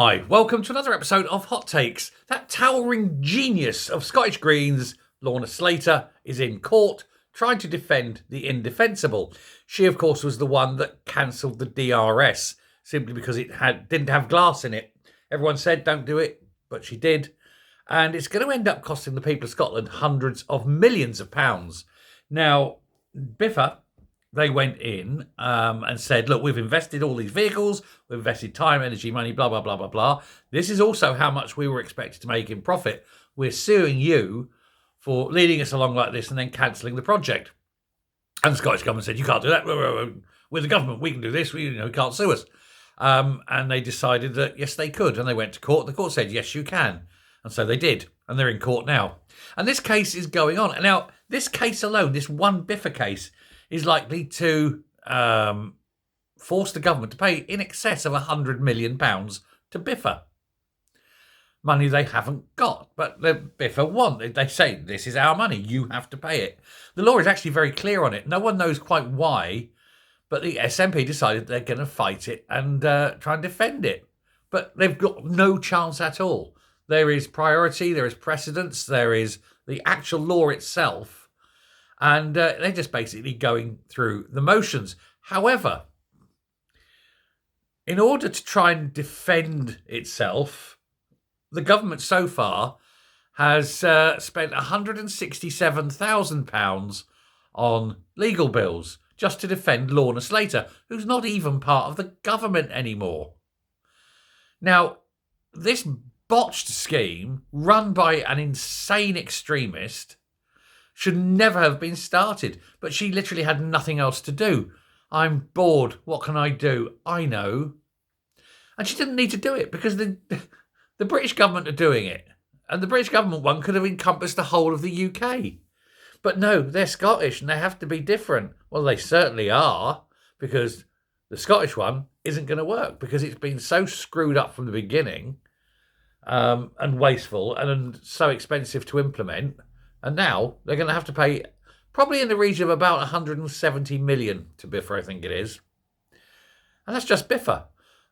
Hi, welcome to another episode of Hot Takes. That towering genius of Scottish Greens, Lorna Slater, is in court trying to defend the indefensible. She, of course, was the one that cancelled the DRS simply because it didn't have glass in it. Everyone said don't do it, but she did. And it's going to end up costing the people of Scotland hundreds of millions of pounds. Now, Biffa, they went in and said, look, we've invested all these vehicles, we've invested time, energy, money, blah, blah, blah, blah, blah. This is also how much we were expected to make in profit. We're suing you for leading us along like this and then cancelling the project. And the Scottish government said, you can't do that. We're the government, we can do this, you can't sue us. And they decided that, yes, they could. And they went to court. The court said, yes, you can. And so they did. And they're in court now. And this case is going on. And now, this case alone, this one Biffa case, is likely to force the government to pay in excess of £100 million to Biffa. Money they haven't got, but the Biffa want. They say, this is our money, you have to pay it. The law is actually very clear on it. No one knows quite why, but the SNP decided they're going to fight it and try and defend it. But they've got no chance at all. There is priority, there is precedence, there is the actual law itself. And they're just basically going through the motions. However, in order to try and defend itself, the government so far has spent £167,000 on legal bills just to defend Lorna Slater, who's not even part of the government anymore. Now, this botched scheme run by an insane extremist should never have been started, but she literally had nothing else to do. I'm bored. What can I do? I know. And she didn't need to do it because the British government are doing it. And the British government one could have encompassed the whole of the UK. But no, they're Scottish and they have to be different. Well, they certainly are, because the Scottish one isn't going to work because it's been so screwed up from the beginning and wasteful and so expensive to implement. And now they're going to have to pay probably in the region of about 170 million to Biffa, I think it is. And that's just Biffa.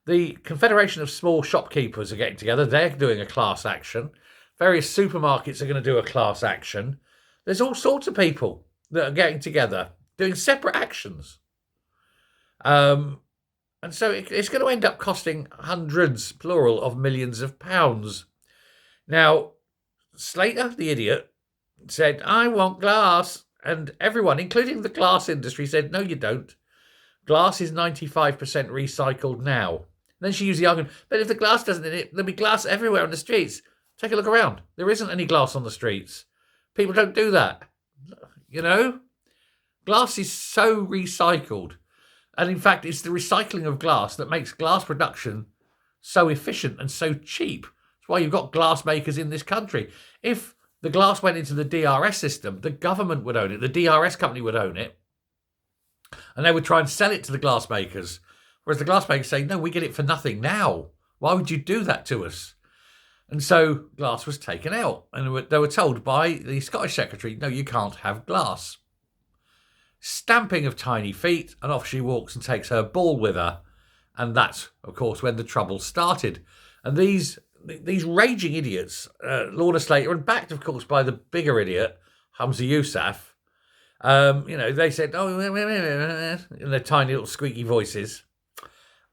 The Confederation of Small Shopkeepers are getting together. They're doing a class action. Various supermarkets are going to do a class action. There's all sorts of people that are getting together, doing separate actions. And so it's going to end up costing hundreds, plural, of millions of pounds. Now, Slater, the idiot, said, I want glass. And everyone, including the glass industry, said, no, you don't. Glass is 95% recycled now. And then she used the argument, but if the glass doesn't in it, there'll be glass everywhere on the streets. Take a look around. There isn't any glass on the streets. People don't do that. Glass is so recycled. And in fact, it's the recycling of glass that makes glass production so efficient and so cheap. That's why you've got glass makers in this country. If the glass went into the DRS system, the government would own it. The DRS company would own it. And they would try and sell it to the glass makers. Whereas the glass makers say, no, we get it for nothing now. Why would you do that to us? And so glass was taken out. And they were told by the Scottish Secretary, no, you can't have glass. Stamping of tiny feet, and off she walks and takes her ball with her. And that's, of course, when the trouble started. And these raging idiots, Lorna Slater, and backed, of course, by the bigger idiot, Hamza Yousaf, they said, oh, in their tiny little squeaky voices.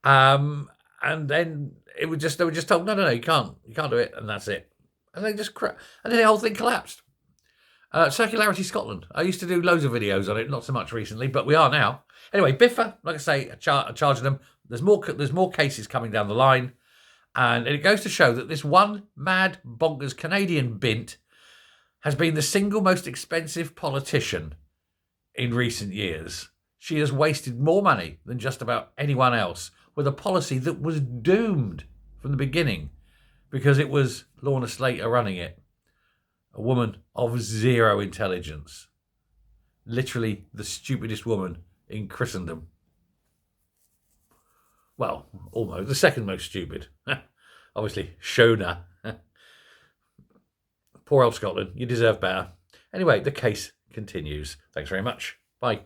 And then they were just told, no, you can't do it, and that's it. And they just and then the whole thing collapsed. Circularity Scotland. I used to do loads of videos on it, not so much recently, but we are now. Anyway, Biffa, like I say, charging them. There's more cases coming down the line. And it goes to show that this one mad, bonkers Canadian bint has been the single most expensive politician in recent years. She has wasted more money than just about anyone else with a policy that was doomed from the beginning because it was Lorna Slater running it. A woman of zero intelligence. Literally the stupidest woman in Christendom. Well, almost. The second most stupid. Obviously, Shona. Poor old Scotland. You deserve better. Anyway, the case continues. Thanks very much. Bye.